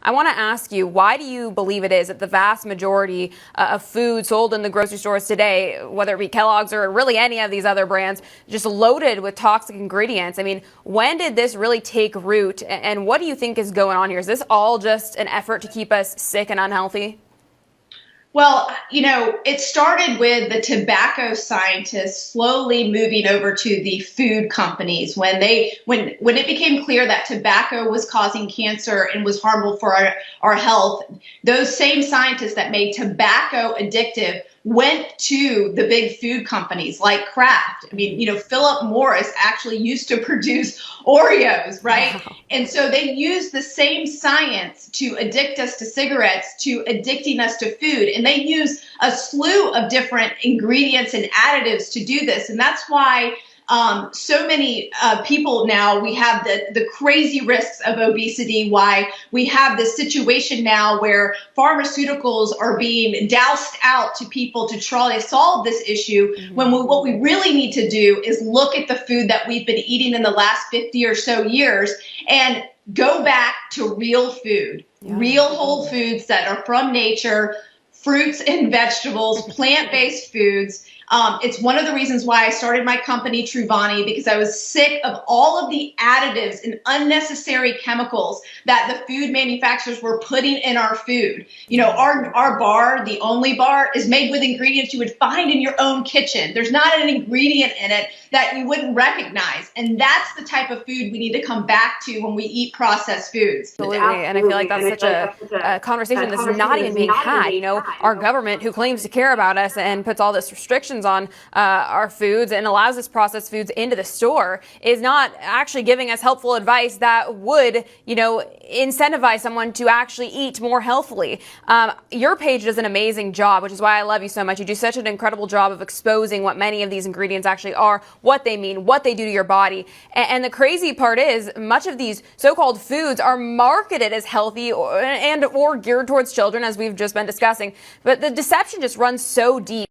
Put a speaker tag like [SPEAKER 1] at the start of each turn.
[SPEAKER 1] I want to ask you, why do you believe it is that the vast majority of food sold in the grocery stores today, whether it be Kellogg's or really any of these other brands, just loaded with toxic ingredients? I mean, when did this really take root, and what do you think is going on here? Is this all just an effort to keep us sick and unhealthy?
[SPEAKER 2] Well, it started with the tobacco scientists slowly moving over to the food companies when it became clear that tobacco was causing cancer and was harmful for our health. Those same scientists that made tobacco addictive went to the big food companies like Kraft. I mean, Philip Morris actually used to produce Oreos, right?
[SPEAKER 1] Wow.
[SPEAKER 2] And so they use the same science to addict us to cigarettes, to addicting us to food. And they use a slew of different ingredients and additives to do this. And that's why so many people now, we have the crazy risks of obesity, why we have this situation now where pharmaceuticals are being doused out to people to try to solve this issue, when what we really need to do is look at the food that we've been eating in the last 50 or so years and go back to real food, real whole foods that are from nature, fruits and vegetables, plant-based foods. It's one of the reasons why I started my company, Truvani, because I was sick of all of the additives and unnecessary chemicals that the food manufacturers were putting in our food. Our bar, the only bar, is made with ingredients you would find in your own kitchen. There's not an ingredient in it that you wouldn't recognize. And that's the type of food we need to come back to when we eat processed foods.
[SPEAKER 1] Absolutely. And I feel like that's such a conversation that's not even being had. Our government, who claims to care about us and puts all this restrictions on our foods and allows us processed foods into the store, is not actually giving us helpful advice that would, incentivize someone to actually eat more healthily. Your page does an amazing job, which is why I love you so much. You do such an incredible job of exposing what many of these ingredients actually are, what they mean, what they do to your body. And the crazy part is, much of these so-called foods are marketed as healthy or geared towards children, as we've just been discussing. But the deception just runs so deep.